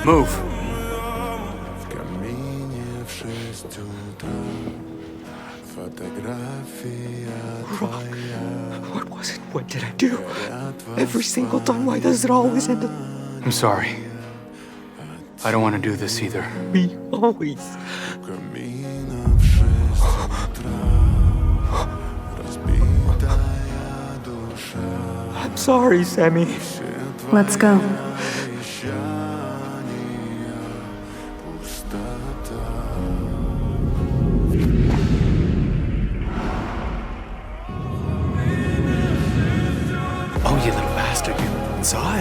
Move. В камине в 6 утра фотография твоя. What was it? What did I do? Every single time, why does it always end up I'm sorry. I don't want to do this either. me? Always. В камине в 6 утра разбитая душа. I'm sorry, Sammy. Let's go. Oh, you little bastard. You saw it?